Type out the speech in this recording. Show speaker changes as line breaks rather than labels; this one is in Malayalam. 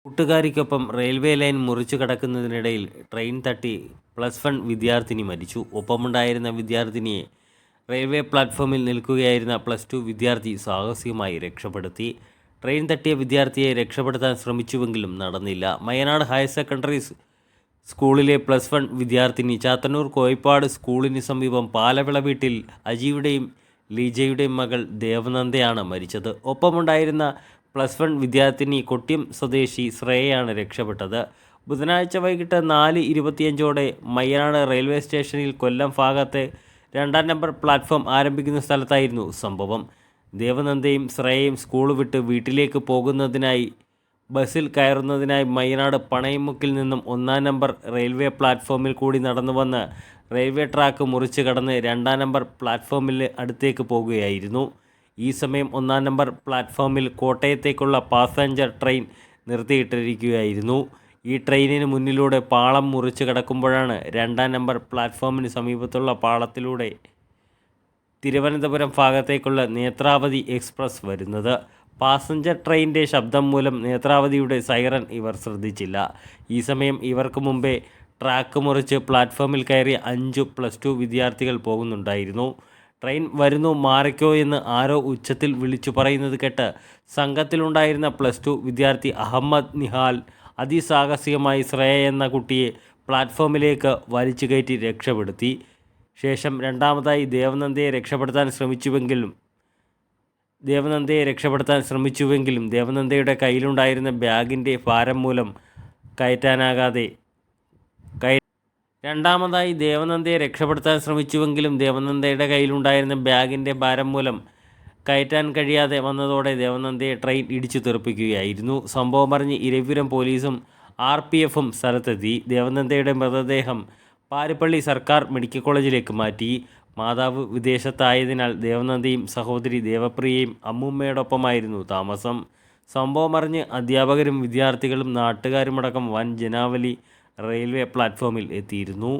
കൂട്ടുകാരിക്കൊപ്പം റെയിൽവേ ലൈൻ മുറിച്ചു കടക്കുന്നതിനിടയിൽ ട്രെയിൻ തട്ടി +1 വിദ്യാർത്ഥിനി മരിച്ചു. ഒപ്പമുണ്ടായിരുന്ന വിദ്യാർത്ഥിനിയെ റെയിൽവേ പ്ലാറ്റ്ഫോമിൽ നിൽക്കുകയായിരുന്ന +2 വിദ്യാർത്ഥി സാഹസികമായി രക്ഷപ്പെടുത്തി. ട്രെയിൻ തട്ടിയ വിദ്യാർത്ഥിയെ രക്ഷപ്പെടുത്താൻ ശ്രമിച്ചുവെങ്കിലും നടന്നില്ല. മയ്യനാട് ഹയർ സെക്കൻഡറി സ്കൂളിലെ +1 വിദ്യാർത്ഥിനി ചാത്തന്നൂർ കോയിപ്പാട് സ്കൂളിന് സമീപം പാലവിള വീട്ടിൽ അജിയുടെയും ലീജയുടെയും മകൾ ദേവനന്ദയാണ് മരിച്ചത്. ഒപ്പമുണ്ടായിരുന്ന +1 വിദ്യാർത്ഥിനി കൊട്ടിയം സ്വദേശി ശ്രേയയാണ് രക്ഷപ്പെട്ടത്. ബുധനാഴ്ച വൈകിട്ട് 4:25ഓടെ മയ്യനാട് റെയിൽവേ സ്റ്റേഷനിൽ കൊല്ലം ഭാഗത്തെ 2-ാം നമ്പർ പ്ലാറ്റ്ഫോം ആരംഭിക്കുന്ന സ്ഥലത്തായിരുന്നു സംഭവം. ദേവനന്ദയും ശ്രേയയും സ്കൂൾ വിട്ട് വീട്ടിലേക്ക് പോകുന്നതിനായി ബസ്സിൽ കയറുന്നതിനായി മയ്യനാട് പണയമുക്കിൽ നിന്നും 1-ാം നമ്പർ റെയിൽവേ പ്ലാറ്റ്ഫോമിൽ കൂടി നടന്നു വന്ന് റെയിൽവേ ട്രാക്ക് മുറിച്ച് കടന്ന് 2-ാം നമ്പർ പ്ലാറ്റ്ഫോമിൽ അടുത്തേക്ക് പോകുകയായിരുന്നു. ഈ സമയം 1-ാം നമ്പർ പ്ലാറ്റ്ഫോമിൽ കോട്ടയത്തേക്കുള്ള പാസഞ്ചർ ട്രെയിൻ നിർത്തിയിട്ടിരിക്കുകയായിരുന്നു. ഈ ട്രെയിനിന് മുന്നിലൂടെ പാളം മുറിച്ച് കടക്കുമ്പോഴാണ് 2-ാം നമ്പർ പ്ലാറ്റ്ഫോമിന് സമീപത്തുള്ള പാളത്തിലൂടെ തിരുവനന്തപുരം ഭാഗത്തേക്കുള്ള നേത്രാവതി എക്സ്പ്രസ് വരുന്നത്. പാസഞ്ചർ ട്രെയിനിൻ്റെ ശബ്ദം മൂലം നേത്രാവതിയുടെ സൈറൻ ഇവർ ശ്രദ്ധിച്ചില്ല. ഈ സമയം ഇവർക്ക് മുമ്പേ ട്രാക്ക് മുറിച്ച് പ്ലാറ്റ്ഫോമിൽ കയറിയ 5 +2 വിദ്യാർത്ഥികൾ പോകുന്നുണ്ടായിരുന്നു. ട്രെയിൻ വരുന്നു, മാറിക്കോ എന്ന് ആരോ ഉച്ചത്തിൽ വിളിച്ചു പറയുന്നത് കേട്ട് സംഘത്തിലുണ്ടായിരുന്ന +2 വിദ്യാർത്ഥി അഹമ്മദ് നിഹാൽ അതിസാഹസികമായി ശ്രേയ എന്ന കുട്ടിയെ പ്ലാറ്റ്ഫോമിലേക്ക് വലിച്ചു കയറ്റി രക്ഷപ്പെടുത്തി. ശേഷം രണ്ടാമതായി ദേവനന്ദയെ രക്ഷപ്പെടുത്താൻ ശ്രമിച്ചുവെങ്കിലും ദേവനന്ദയുടെ കയ്യിലുണ്ടായിരുന്ന ബാഗിൻ്റെ ഭാരം മൂലം രണ്ടാമതായി ദേവനന്ദയെ രക്ഷപ്പെടുത്താൻ ശ്രമിച്ചുവെങ്കിലും ദേവനന്ദയുടെ കയ്യിലുണ്ടായിരുന്ന ബാഗിൻ്റെ ഭാരം മൂലം കയറ്റാൻ കഴിയാതെ വന്നതോടെ ദേവനന്ദയെ ട്രെയിൻ ഇടിച്ചു തെറിപ്പിക്കുകയായിരുന്നു. സംഭവം അറിഞ്ഞ് ഇരവിപുരം പോലീസും RPFും സ്ഥലത്തെത്തി. ദേവനന്ദയുടെ മൃതദേഹം പാരിപ്പള്ളി സർക്കാർ മെഡിക്കൽ കോളേജിലേക്ക് മാറ്റി. മാതാവ് വിദേശത്തായതിനാൽ ദേവനന്ദയും സഹോദരി ദേവപ്രിയയും അമ്മൂമ്മയോടൊപ്പമായിരുന്നു താമസം. സംഭവം അറിഞ്ഞ് അധ്യാപകരും വിദ്യാർത്ഥികളും നാട്ടുകാരുമടക്കം വൻ ജനാവലി റെയിൽവേ പ്ലാറ്റ്ഫോമിൽ എത്തിയിരുന്നു.